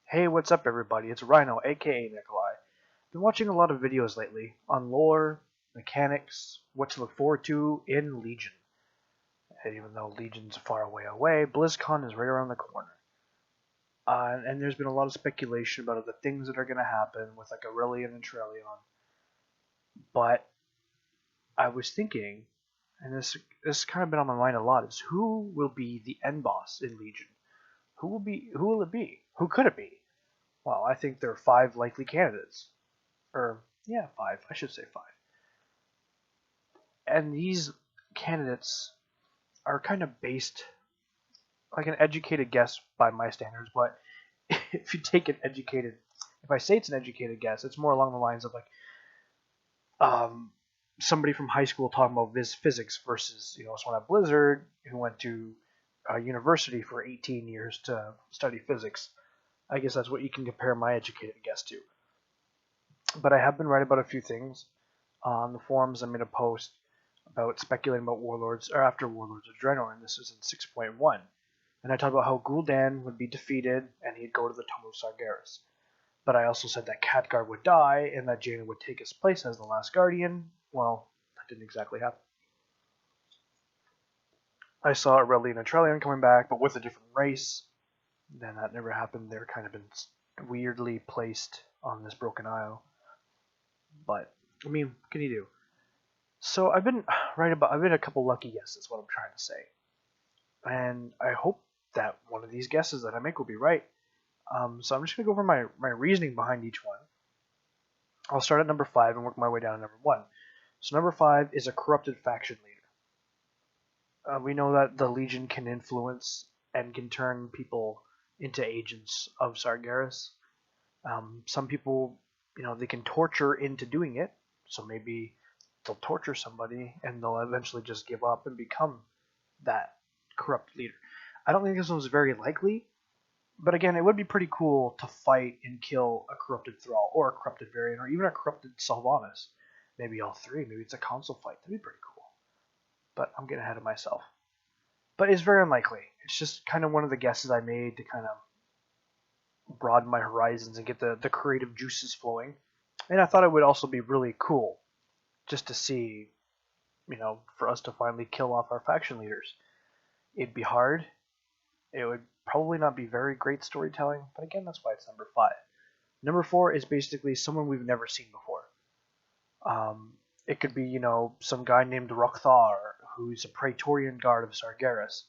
Hey, what's up everybody? It's Rhino, aka Nikolai. Been watching a lot of videos lately on lore, mechanics, what to look forward to in Legion. And even though Legion's far away, BlizzCon is right around the corner. And there's been a lot of speculation about the things that are going to happen with like Aurelion and Trellion. But I was thinking, and this kind of been on my mind a lot, is who will be the end boss in Legion? Who will it be? Who could it be? Well, I think there are five likely candidates. Or, yeah, five. I should say five. And these candidates are kind of based like an educated guess by my standards, but if you take an educated, if I say it's an educated guess, it's more along the lines of like um, somebody from high school talking about physics versus someone at Blizzard who went to a university for 18 years to study physics. I guess that's what you can compare my educated guess to. But I have been right about a few things. On the forums, I made a post about speculating about Warlords, or after Warlords of Draenor, and this was in 6.1. And I talked about how Gul'dan would be defeated, and he'd go to the Tomb of Sargeras. But I also said that Khadgar would die, and that Jaina would take his place as the last Guardian. Well, that didn't exactly happen. I saw Aurelion and Trellion coming back, but with a different race. Then that never happened. They're kind of been weirdly placed on this Broken Isle. But, I mean, what can you do? So I've been a couple lucky guesses, what I'm trying to say. And I hope that one of these guesses that I make will be right. So I'm just going to go over my reasoning behind each one. I'll start at number 5 and work my way down to number 1. So number 5 is a corrupted faction leader. We know that the Legion can influence and can turn people into agents of Sargeras. Some people, they can torture into doing it. So maybe they'll torture somebody and they'll eventually just give up and become that corrupt leader. I don't think this one's very likely, but again, it would be pretty cool to fight and kill a corrupted Thrall or a corrupted Variant or even a corrupted Sylvanas. Maybe all three. Maybe it's a console fight. That'd be pretty cool. But I'm getting ahead of myself. But it's very unlikely. It's just kind of one of the guesses I made to kind of broaden my horizons and get the creative juices flowing. And I thought it would also be really cool just to see, for us to finally kill off our faction leaders. It'd be hard. It would probably not be very great storytelling, but again, that's why it's number 5. Number 4 is basically someone we've never seen before. It could be, some guy named Rokthar, who's a Praetorian Guard of Sargeras,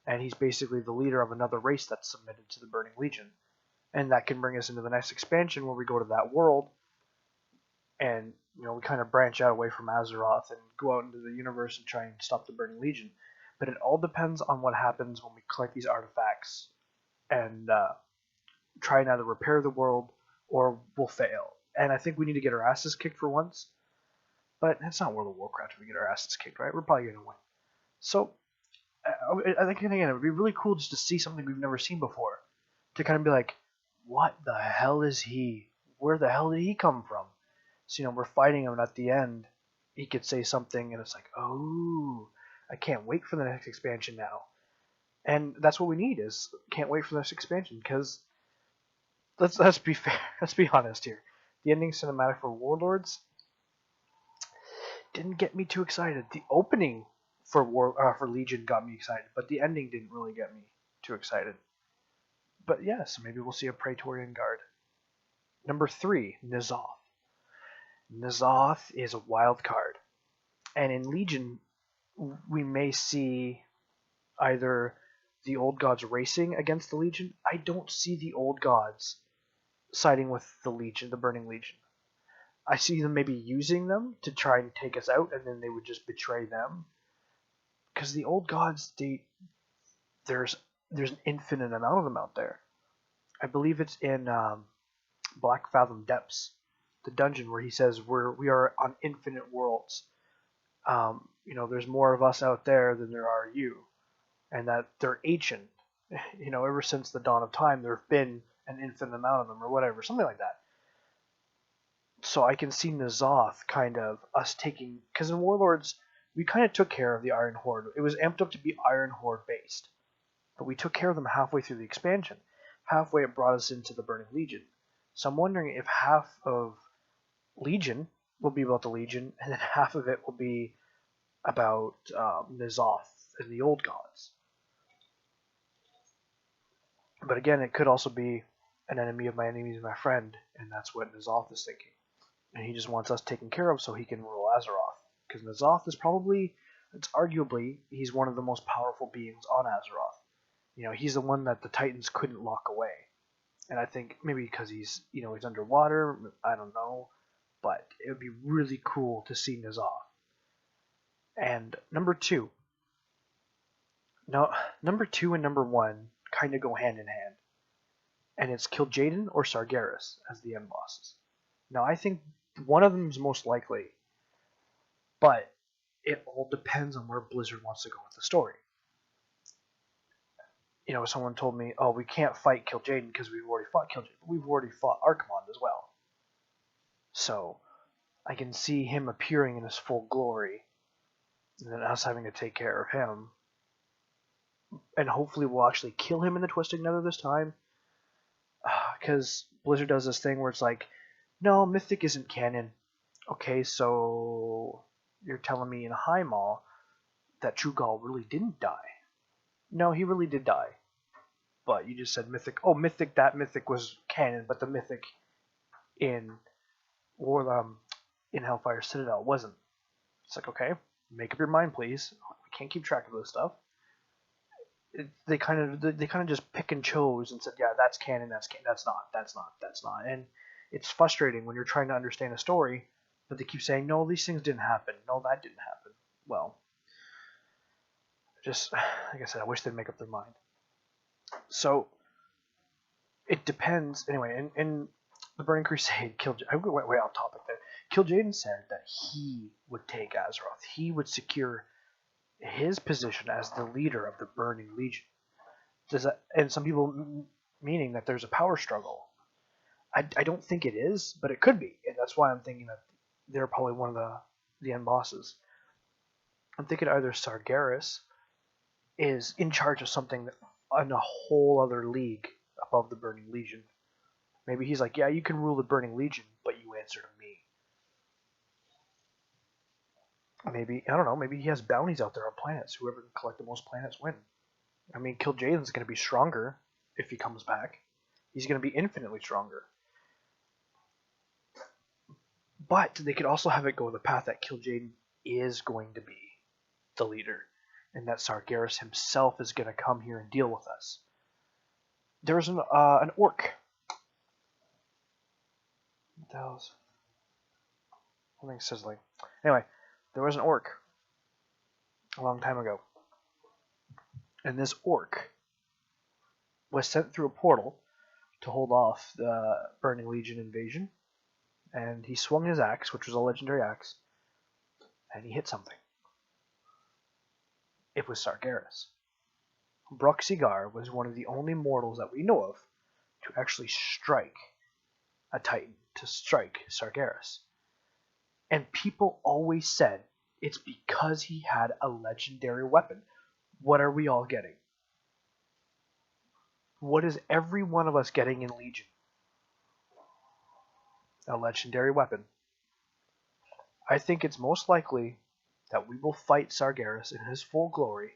and he's basically the leader of another race that's submitted to the Burning Legion. And that can bring us into the next expansion where we go to that world, and we kind of branch out away from Azeroth and go out into the universe and try and stop the Burning Legion. But it all depends on what happens when we collect these artifacts and try and either repair the world or we'll fail. And I think we need to get our asses kicked for once. But it's not World of Warcraft if we get our asses kicked, right? We're probably going to win. So I think, again, it would be really cool just to see something we've never seen before. To kind of be like, what the hell is he? Where the hell did he come from? So, we're fighting him, and at the end, he could say something, and it's like, oh, I can't wait for the next expansion now. And that's what we need, is can't wait for the next expansion, because let's be fair, let's be honest here. The ending cinematic for Warlords didn't get me too excited. The opening for Legion got me excited, but the ending didn't really get me too excited. But yes, maybe we'll see a Praetorian Guard. Number 3, N'Zoth. N'Zoth is a wild card. And in Legion, we may see either the old gods racing against the Legion. I don't see the old gods siding with the Legion, the Burning Legion. I see them maybe using them to try and take us out, and then they would just betray them. Because the old gods, there's an infinite amount of them out there. I believe it's in Black Fathom Depths, the dungeon where he says we are on infinite worlds. There's more of us out there than there are you, and that they're ancient. Ever since the dawn of time, there have been an infinite amount of them, or whatever, something like that. So I can see N'Zoth kind of us taking, because in Warlords we kind of took care of the Iron Horde. It was amped up to be Iron Horde based, but we took care of them halfway through the expansion. halfway it brought us into the Burning Legion. So I'm wondering if half of Legion will be about the Legion, and then half of it will be about N'Zoth and the old gods. But again, it could also be an enemy of my enemy is my friend, and that's what N'Zoth is thinking. And he just wants us taken care of so he can rule Azeroth. Because N'Zoth is it's arguably, he's one of the most powerful beings on Azeroth. You know, he's the one that the Titans couldn't lock away. And I think maybe because he's underwater, I don't know. But it would be really cool to see N'Zoth. And number two and number one kind of go hand in hand. And it's Kil'Jaeden or Sargeras as the end bosses. Now, I think one of them is most likely, but it all depends on where Blizzard wants to go with the story. You know, someone told me, oh, we can't fight Kil'Jaeden because we've already fought Kil'Jaeden. But we've already fought Archimonde as well. So, I can see him appearing in his full glory, and then us having to take care of him. And hopefully we'll actually kill him in the Twisting Nether this time. Because Blizzard does this thing where it's like, no, Mythic isn't canon. Okay, so you're telling me in Highmaul that Trugal really didn't die. No, he really did die. But you just said Mythic. Oh, that Mythic was canon, but the Mythic in in Hellfire Citadel wasn't. It's like, okay, make up your mind, please. We can't keep track of this stuff. They kind of just pick and chose and said, yeah, that's canon, that's not. And it's frustrating when you're trying to understand a story, but they keep saying, no, these things didn't happen. No, that didn't happen. Well, just like I said, I wish they'd make up their mind. So it depends. Anyway, in the Burning Crusade, I went way off topic there. Kil'Jaeden said that he would take Azeroth. He would secure his position as the leader of the Burning Legion. And some people meaning that there's a power struggle. I don't think it is, but it could be, and that's why I'm thinking that they're probably one of the end bosses. I'm thinking either Sargeras is in charge of something in a whole other league above the Burning Legion. Maybe he's like, yeah, you can rule the Burning Legion, but you answer to me. Maybe, I don't know, maybe he has bounties out there on planets. Whoever can collect the most planets win. I mean, Kil'Jaeden's going to be stronger if he comes back. He's going to be infinitely stronger. But they could also have it go the path that Kil'Jaeden is going to be the leader, and that Sargeras himself is going to come here and deal with us. There's an orc. What the hell is... something sizzling. Anyway, there was an orc a long time ago. And this orc was sent through a portal to hold off the Burning Legion invasion. And he swung his axe, which was a legendary axe, and he hit something. It was Sargeras. Bruxigar was one of the only mortals that we know of to actually strike a Titan, to strike Sargeras. And people always said it's because he had a legendary weapon. What are we all getting? What is every one of us getting in Legion? A legendary weapon. I think it's most likely that we will fight Sargeras in his full glory.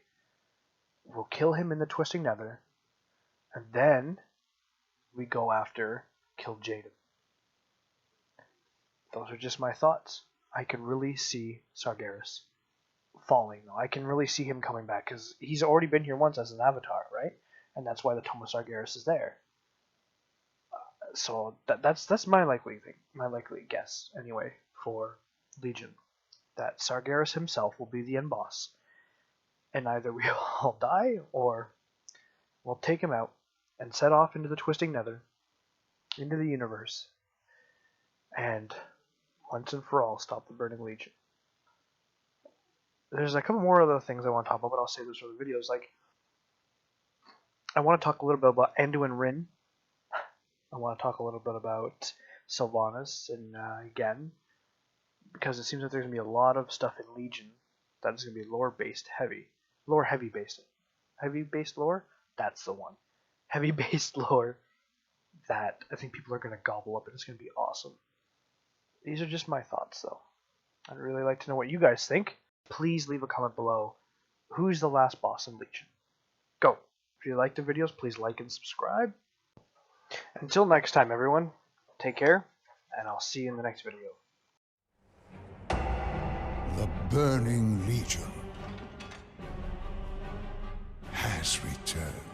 We'll kill him in the Twisting Nether. And then we go after Kil'Jaeden. Those are just my thoughts. I can really see Sargeras falling, though. I can really see him coming back, because he's already been here once as an avatar, right? And that's why the Tome of Sargeras is there. So that's my likely thing, my likely guess, anyway, for Legion. That Sargeras himself will be the end boss. And either we all die, or we'll take him out and set off into the Twisting Nether, into the universe, and once and for all stop the Burning Legion. There's a couple more other things I want to talk about, but I'll save those for the videos. Like, I want to talk a little bit about Anduin Wrynn. I want to talk a little bit about Sylvanas and again, because it seems like there's going to be a lot of stuff in Legion that is going to be lore-based heavy based. Heavy-based lore? That's the one. Heavy-based lore that I think people are going to gobble up, and it's going to be awesome. These are just my thoughts, though. I'd really like to know what you guys think. Please leave a comment below. Who's the last boss in Legion? Go! If you like the videos, please like and subscribe. Until next time, everyone, take care, and I'll see you in the next video. The Burning Legion has returned.